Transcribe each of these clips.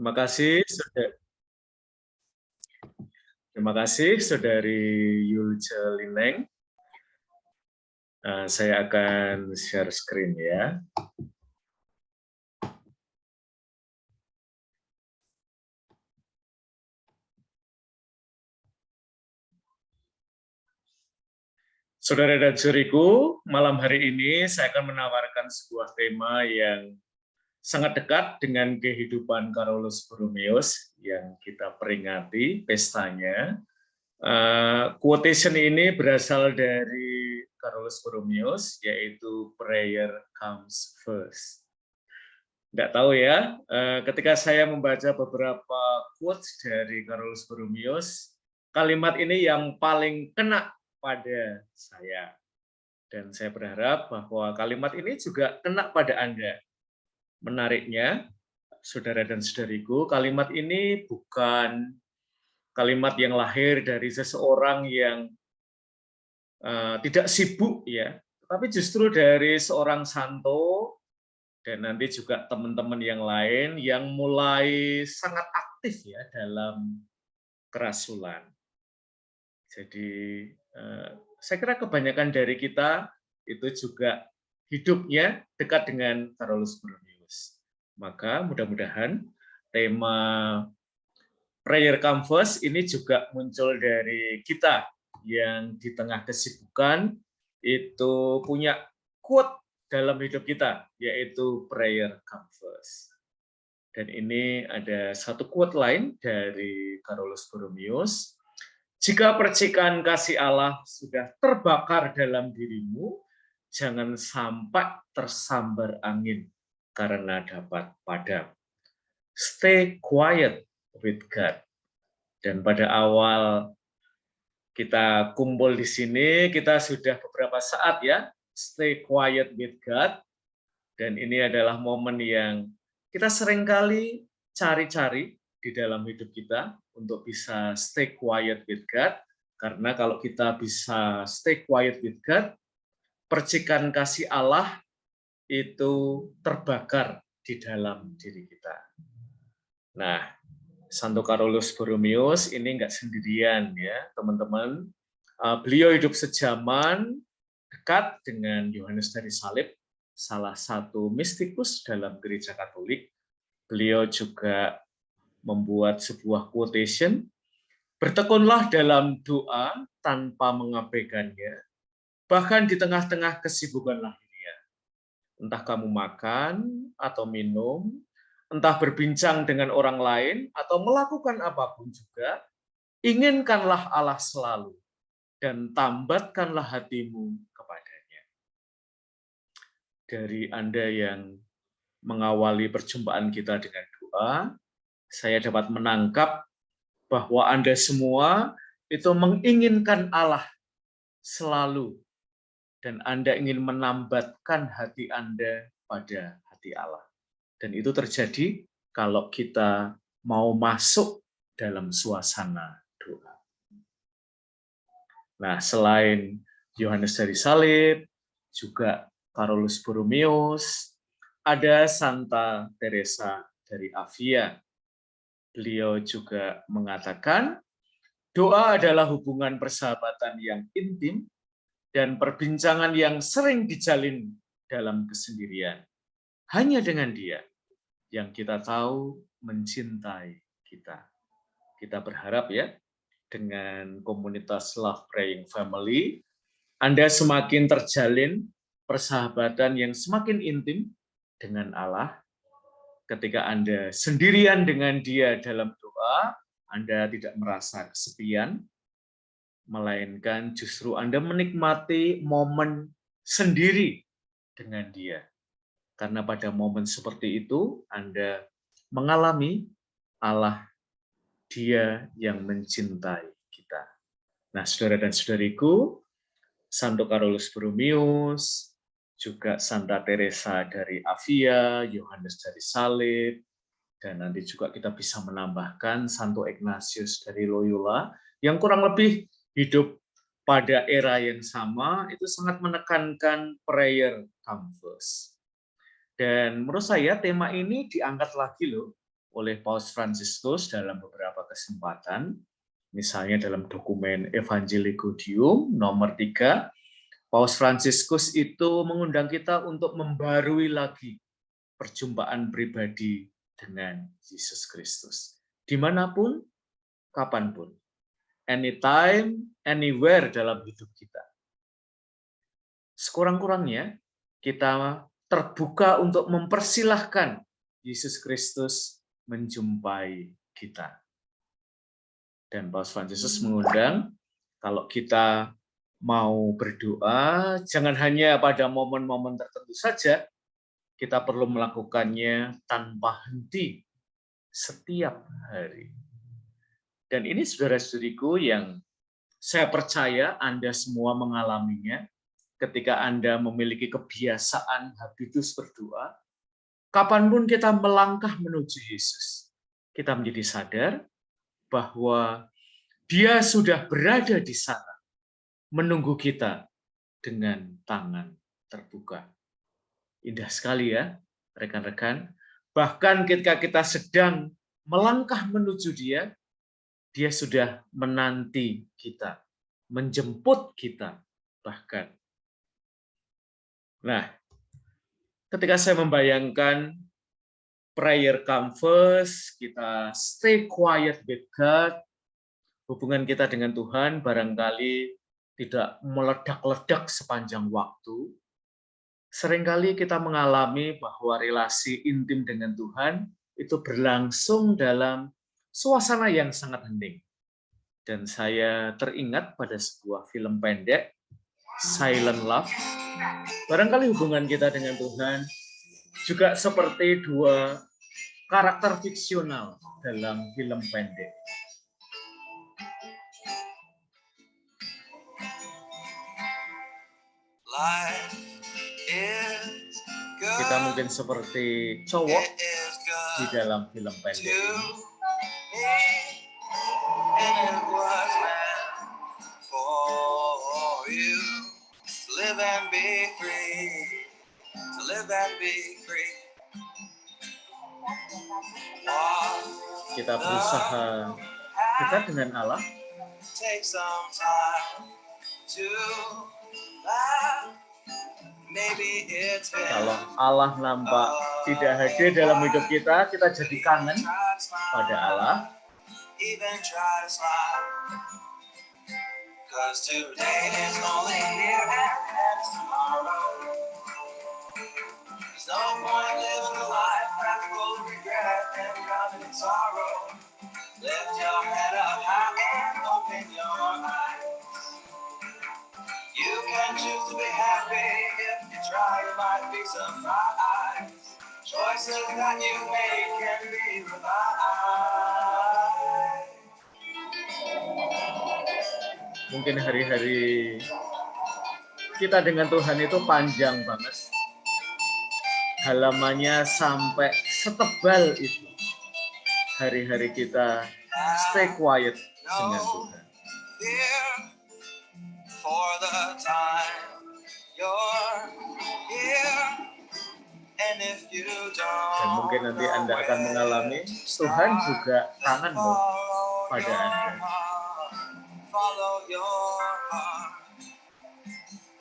Terima kasih, Saudari Yulce Lineng. Saya akan share screen ya. Saudara dan saudariku, malam hari ini saya akan menawarkan sebuah tema yang sangat dekat dengan kehidupan Carolus Borromeus yang kita peringati pestanya. Quotation ini berasal dari Carolus Borromeus, yaitu prayer comes first. Nggak tahu ya, ketika saya membaca beberapa quotes dari Carolus Borromeus, kalimat ini yang paling kena pada saya. Dan saya berharap bahwa kalimat ini juga kena pada Anda. Menariknya, saudara dan saudariku, kalimat ini bukan kalimat yang lahir dari seseorang yang tidak sibuk ya, tapi justru dari seorang santo dan nanti juga teman-teman yang lain yang mulai sangat aktif ya dalam kerasulan. Jadi saya kira kebanyakan dari kita itu juga hidupnya dekat dengan Carolus Borromeus. Maka mudah-mudahan tema Prayer Come First ini juga muncul dari kita yang di tengah kesibukan itu punya quote dalam hidup kita, yaitu prayer come first. Dan ini ada satu quote lain dari Carolus Borromeus. Jika percikan kasih Allah sudah terbakar dalam dirimu, jangan sampai tersambar angin karena dapat padam. Stay quiet with God. Dan pada awal kita kumpul di sini, kita sudah beberapa saat ya, stay quiet with God. Dan ini adalah momen yang kita seringkali cari-cari di dalam hidup kita untuk bisa stay quiet with God. Karena kalau kita bisa stay quiet with God, percikan kasih Allah itu terbakar di dalam diri kita. Nah, Santo Carolus Borromeus ini nggak sendirian ya, teman-teman. Beliau hidup sejaman dekat dengan Yohanes dari Salib, salah satu mistikus dalam gereja Katolik. Beliau juga membuat sebuah quotation, bertekunlah dalam doa tanpa mengabaikannya, bahkan di tengah-tengah kesibukan lahiriah. Entah kamu makan atau minum, entah berbincang dengan orang lain, atau melakukan apapun juga, inginkanlah Allah selalu, dan tambatkanlah hatimu kepadanya. Dari Anda yang mengawali perjumpaan kita dengan doa, saya dapat menangkap bahwa Anda semua itu menginginkan Allah selalu, dan Anda ingin menambatkan hati Anda pada hati Allah. Dan itu terjadi kalau kita mau masuk dalam suasana doa. Nah, selain Yohanes dari Salib, juga Carolus Borromeus, ada Santa Teresa dari Avia. Beliau juga mengatakan, doa adalah hubungan persahabatan yang intim dan perbincangan yang sering dijalin dalam kesendirian. Hanya dengan Dia yang kita tahu mencintai kita. Kita berharap ya, dengan komunitas Love Praying Family, Anda semakin terjalin persahabatan yang semakin intim dengan Allah. Ketika Anda sendirian dengan Dia dalam doa, Anda tidak merasa kesepian, melainkan justru Anda menikmati momen sendiri dengan Dia. Karena pada momen seperti itu, Anda mengalami Allah, Dia yang mencintai kita. Nah, saudara dan saudariku, Santo Carolus Borromeus, juga Santa Teresa dari Avia, Yohanes dari Salib, dan nanti juga kita bisa menambahkan Santo Ignatius dari Loyola, yang kurang lebih hidup pada era yang sama, itu sangat menekankan prayer come first. Dan menurut saya tema ini diangkat lagi loh oleh Paus Fransiskus dalam beberapa kesempatan, misalnya dalam dokumen Evangelii Gaudium nomor 3, Paus Fransiskus itu mengundang kita untuk membarui lagi perjumpaan pribadi dengan Yesus Kristus. Dimanapun, kapanpun. Anytime, anywhere dalam hidup kita. Sekurang-kurangnya, kita terbuka untuk mempersilahkan Yesus Kristus menjumpai kita. Dan Paus Fransiskus mengundang, kalau kita mau berdoa, jangan hanya pada momen-momen tertentu saja, kita perlu melakukannya tanpa henti setiap hari. Dan ini saudara-saudariku yang saya percaya Anda semua mengalaminya ketika Anda memiliki kebiasaan habitus berdoa. Kapanpun kita melangkah menuju Yesus, kita menjadi sadar bahwa Dia sudah berada di sana, menunggu kita dengan tangan terbuka. Indah sekali ya, rekan-rekan. Bahkan ketika kita sedang melangkah menuju Dia, Dia sudah menanti kita, menjemput kita bahkan. Nah, ketika saya membayangkan prayer come first, kita stay quiet with God, hubungan kita dengan Tuhan barangkali tidak meledak-ledak sepanjang waktu. Seringkali kita mengalami bahwa relasi intim dengan Tuhan itu berlangsung dalam suasana yang sangat hening. Dan saya teringat pada sebuah film pendek, Silent Love. Barangkali hubungan kita dengan Tuhan juga seperti dua karakter fiksional dalam film pendek. Kita mungkin seperti cowok di dalam film pendek ini. Kita berusaha dekat dengan Allah. Kalau Allah nampak tidak hadir dalam hidup kita, kita jadi kangen pada Allah. You can choose to be happy if you try, you might be surprised. Choices that you make can be revised. Mungkin hari-hari kita dengan Tuhan itu panjang banget. Halamannya sampai setebal itu. Hari-hari kita stay quiet dengan Tuhan. For the time you're here, and if you don't, dan mungkin nanti Anda akan mengalami Tuhan juga kangen loh pada Anda. Follow your heart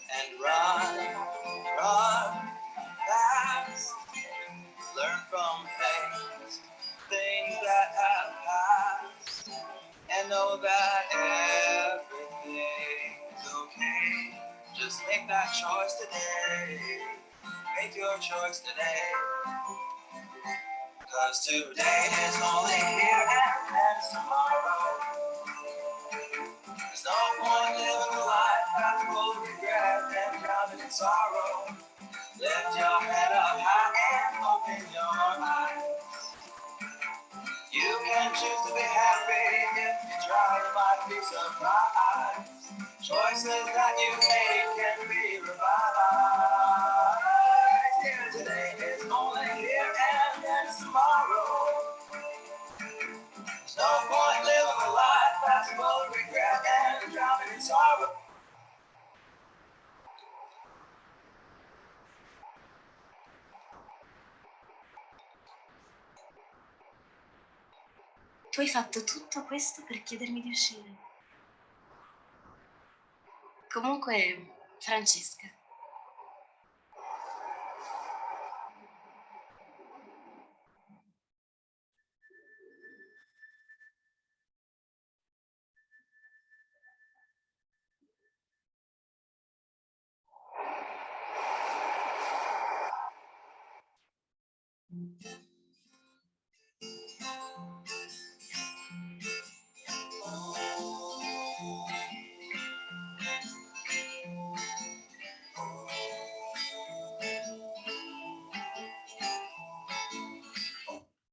and run fast. Learn from things that have passed, and know that everything's okay. Just make that choice today. Make your choice today. 'Cause today is only here and then tomorrow. There's no point living a life that's full of regret and drowning in sorrow. Lift your head up high and open your eyes. You can choose to be happy if you try, you might be surprised. Choices that you make can be revised. Here today is only here and then tomorrow. There's no point living a life that's full of regret and drowning in sorrow. Tu hai fatto tutto questo per chiedermi di uscire. Comunque, Francesca,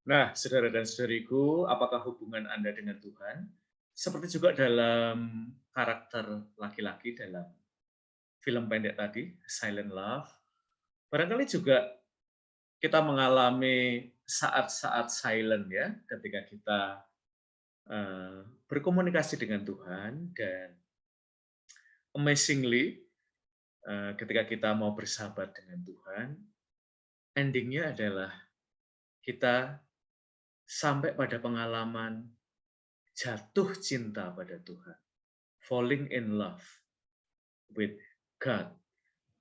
Nah, saudara dan saudariku, apakah hubungan Anda dengan Tuhan seperti juga dalam karakter laki-laki dalam film pendek tadi, Silent Love, barangkali juga kita mengalami saat-saat silent ya, ketika kita berkomunikasi dengan Tuhan, dan amazingly, ketika kita mau bersahabat dengan Tuhan, endingnya adalah kita sampai pada pengalaman jatuh cinta pada Tuhan, falling in love with God,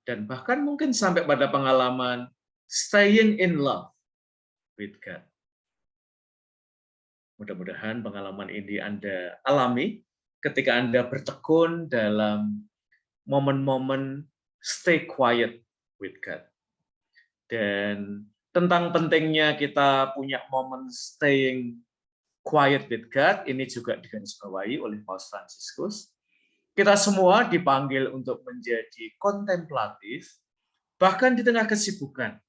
dan bahkan mungkin sampai pada pengalaman staying in love with God. Mudah-mudahan pengalaman ini Anda alami ketika Anda bertekun dalam momen-momen stay quiet with God. Dan tentang pentingnya kita punya momen staying quiet with God, ini juga digarisbawahi oleh Paus Fransiskus. Kita semua dipanggil untuk menjadi kontemplatif, bahkan di tengah kesibukan,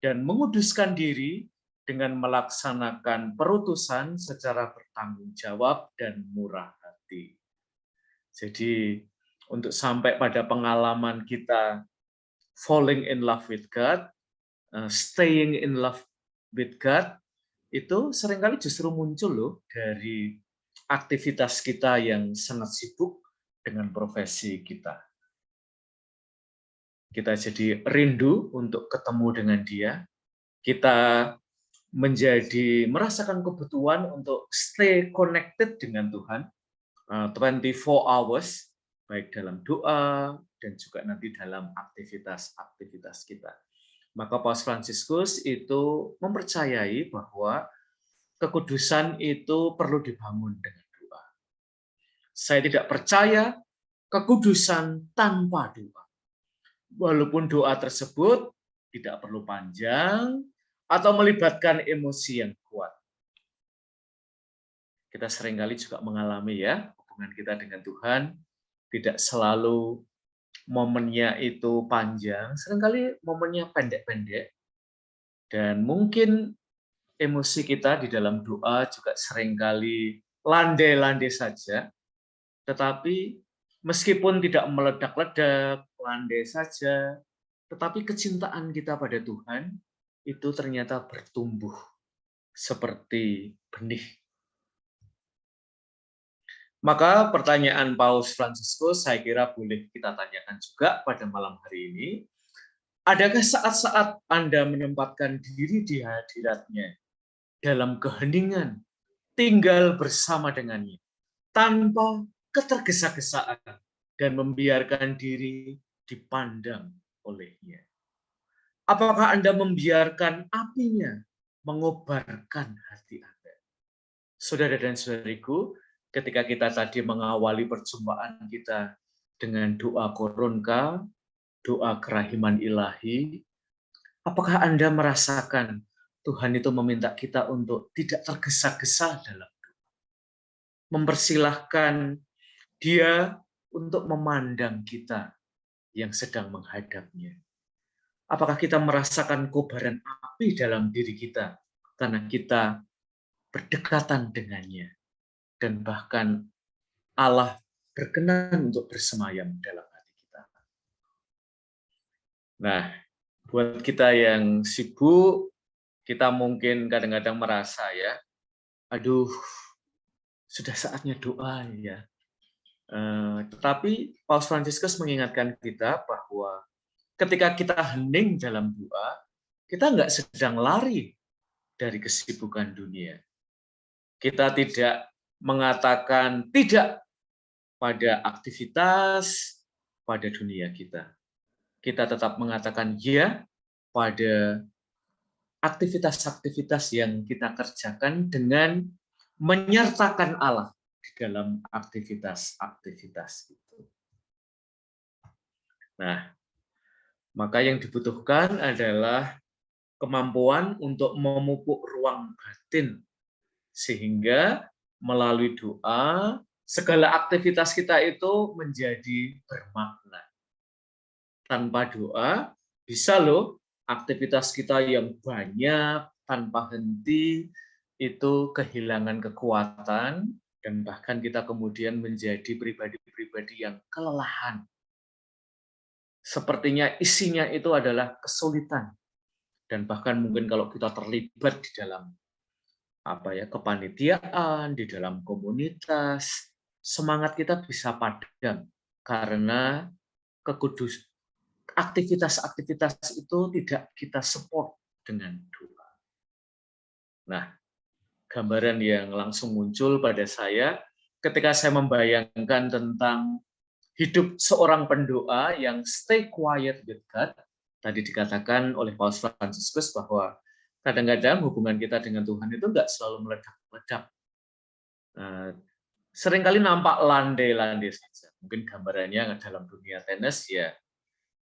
dan menguduskan diri dengan melaksanakan perutusan secara bertanggung jawab dan murah hati. Jadi, untuk sampai pada pengalaman kita falling in love with God, staying in love with God, itu seringkali justru muncul loh dari aktivitas kita yang sangat sibuk dengan profesi kita. Kita jadi rindu untuk ketemu dengan Dia, kita merasakan kebutuhan untuk stay connected dengan Tuhan 24 hours, baik dalam doa dan juga nanti dalam aktivitas-aktivitas kita. Maka Paus Fransiskus itu mempercayai bahwa kekudusan itu perlu dibangun dengan doa. Saya tidak percaya kekudusan tanpa doa. Walaupun doa tersebut tidak perlu panjang atau melibatkan emosi yang kuat. Kita seringkali juga mengalami ya, hubungan kita dengan Tuhan tidak selalu momennya itu panjang, seringkali momennya pendek-pendek, dan mungkin emosi kita di dalam doa juga seringkali landai-landai saja, tetapi meskipun tidak meledak-ledak, landai saja, tetapi kecintaan kita pada Tuhan itu ternyata bertumbuh seperti benih. Maka pertanyaan Paus Fransiskus saya kira boleh kita tanyakan juga pada malam hari ini. Adakah saat-saat Anda menempatkan diri di hadiratnya dalam keheningan, tinggal bersama dengannya, tanpa ketergesa-gesaan, dan membiarkan diri dipandang olehnya? Apakah Anda membiarkan apinya mengobarkan hati Anda? Saudara dan saudariku, ketika kita tadi mengawali perjumpaan kita dengan doa koronka, doa kerahiman ilahi, apakah Anda merasakan Tuhan itu meminta kita untuk tidak tergesa-gesa dalam doa, mempersilahkan Dia untuk memandang kita yang sedang menghadapnya? Apakah kita merasakan kobaran api dalam diri kita karena kita berdekatan dengannya? Dan bahkan Allah berkenan untuk bersemayam dalam hati kita. Nah, buat kita yang sibuk, kita mungkin kadang-kadang merasa ya, aduh, sudah saatnya doa ya. Tetapi Paus Fransiskus mengingatkan kita bahwa ketika kita hening dalam doa, kita nggak sedang lari dari kesibukan dunia. Kita tidak mengatakan tidak pada aktivitas, pada dunia kita. Kita tetap mengatakan ya pada aktivitas-aktivitas yang kita kerjakan dengan menyertakan Allah di dalam aktivitas-aktivitas itu. Nah, maka yang dibutuhkan adalah kemampuan untuk memupuk ruang batin sehingga melalui doa segala aktivitas kita itu menjadi bermakna. Tanpa doa bisa loh aktivitas kita yang banyak tanpa henti itu kehilangan kekuatan dan bahkan kita kemudian menjadi pribadi-pribadi yang kelelahan. Sepertinya isinya itu adalah kesulitan dan bahkan mungkin kalau kita terlibat di dalam kepanitiaan, di dalam komunitas, semangat kita bisa padam karena aktivitas-aktivitas itu tidak kita support dengan doa. Nah, gambaran yang langsung muncul pada saya ketika saya membayangkan tentang hidup seorang pendoa yang stay quiet with God. Tadi dikatakan oleh Paus Fransiskus bahwa kadang-kadang hubungan kita dengan Tuhan itu nggak selalu meledak-meledak. Seringkali nampak landai-landai saja. Mungkin gambarannya dalam dunia tenis ya,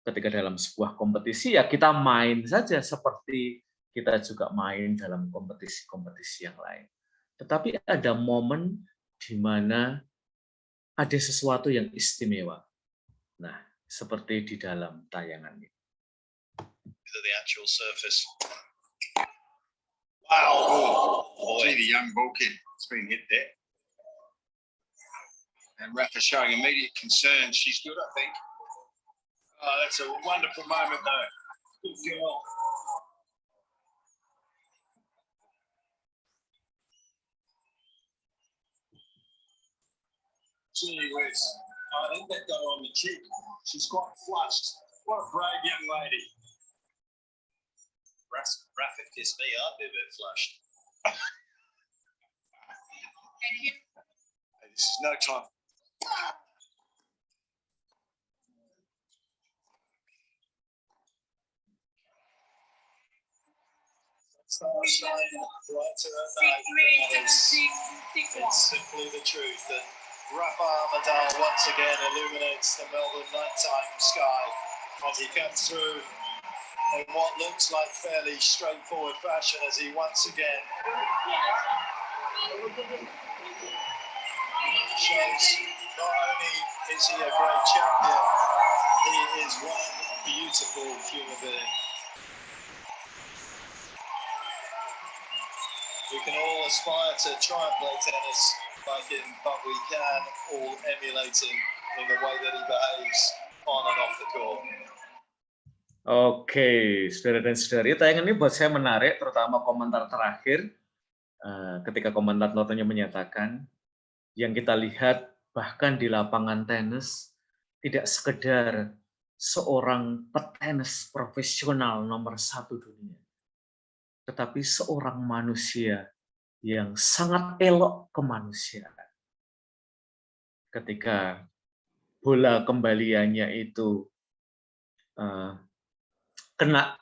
ketika dalam sebuah kompetisi ya kita main saja seperti kita juga main dalam kompetisi-kompetisi yang lain. Tetapi ada momen di mana ada sesuatu yang istimewa. Nah, seperti di dalam tayangan ini. The actual surface. Wow! Boy, the young ball kid has been hit there. And Rafa showing immediate concern. She's good, I think. Oh, that's a wonderful moment, though. Good girl. Gee whiz. I think that got on the cheek. She's quite flushed. What a brave young lady. Rafa kissed me, I'd be a bit flushed. Hey, this is no time. It's simply the truth that Rafael Nadal once again illuminates the Melbourne nighttime sky as he comes through in what looks like fairly straightforward fashion as he once again shows not only is he a great champion, he is one beautiful human being. We can all aspire to try and play tennis like him, but we can all emulate him in the way that he behaves on and off the court. Oke, saudara dan saudari, tayangan ini buat saya menarik, terutama komentar terakhir ketika komentatornya menyatakan yang kita lihat bahkan di lapangan tenis tidak sekedar seorang petenis profesional nomor 1 dunia, tetapi seorang manusia yang sangat elok kemanusiaan. Ketika bola kembaliannya itu kena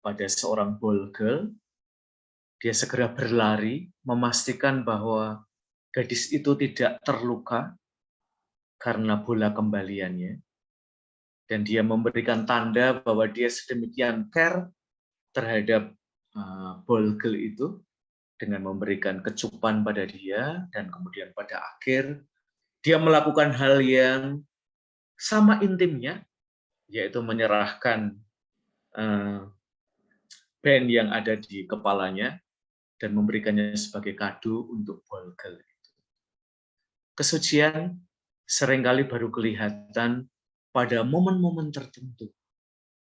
pada seorang ball girl, dia segera berlari memastikan bahwa gadis itu tidak terluka karena bola kembaliannya, dan dia memberikan tanda bahwa dia sedemikian care terhadap ball girl itu dengan memberikan kecupan pada dia, dan kemudian pada akhir dia melakukan hal yang sama intimnya, yaitu menyerahkan band yang ada di kepalanya dan memberikannya sebagai kado untuk ball girl itu. Kesucian seringkali baru kelihatan pada momen-momen tertentu.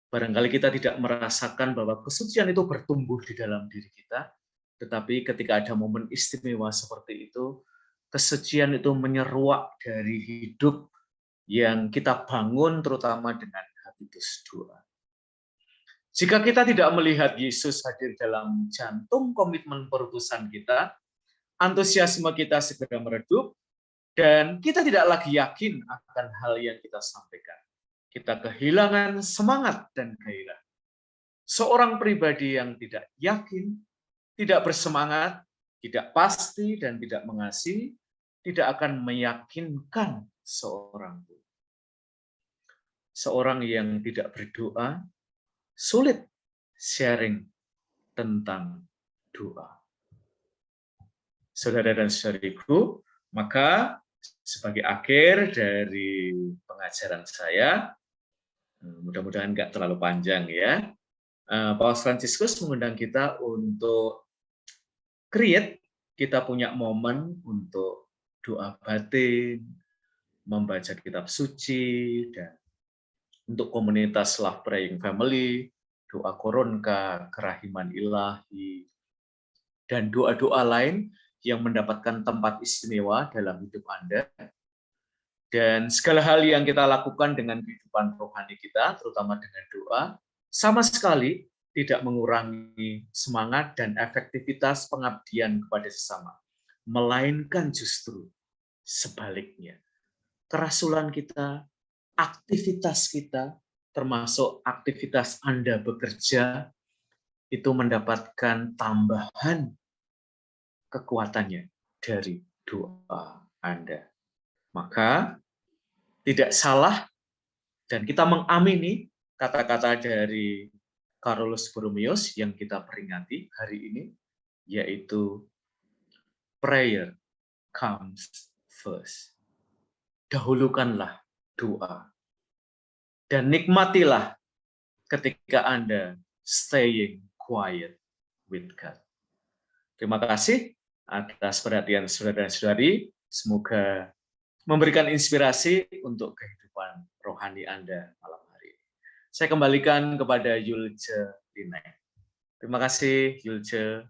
Barangkali kita tidak merasakan bahwa kesucian itu bertumbuh di dalam diri kita, tetapi ketika ada momen istimewa seperti itu, kesucian itu menyeruak dari hidup yang kita bangun terutama dengan habitus doa. Jika kita tidak melihat Yesus hadir dalam jantung komitmen perutusan kita, antusiasme kita segera meredup, dan kita tidak lagi yakin akan hal yang kita sampaikan. Kita kehilangan semangat dan gairah. Seorang pribadi yang tidak yakin, tidak bersemangat, tidak pasti, dan tidak mengasihi, tidak akan meyakinkan seorang pun. Seorang yang tidak berdoa, sulit sharing tentang doa. Saudara dan saudariku, maka sebagai akhir dari pengajaran saya, mudah-mudahan nggak terlalu panjang ya, Paus Fransiskus mengundang kita untuk create, kita punya momen untuk doa batin, membaca kitab suci, dan untuk komunitas Love Praying Family, doa koronka, kerahiman ilahi, dan doa-doa lain yang mendapatkan tempat istimewa dalam hidup Anda. Dan segala hal yang kita lakukan dengan kehidupan rohani kita, terutama dengan doa, sama sekali tidak mengurangi semangat dan efektivitas pengabdian kepada sesama, melainkan justru sebaliknya. Kerasulan kita, aktivitas kita, termasuk aktivitas Anda bekerja, itu mendapatkan tambahan kekuatannya dari doa Anda. Maka tidak salah, dan kita mengamini kata-kata dari Carolus Borromeus yang kita peringati hari ini, yaitu prayer comes first. Dahulukanlah doa. Dan nikmatilah ketika Anda staying quiet with God. Terima kasih atas perhatian saudara dan saudari. Semoga memberikan inspirasi untuk kehidupan rohani Anda malam hari ini. Saya kembalikan kepada Yulce Linai. Terima kasih, Yulce.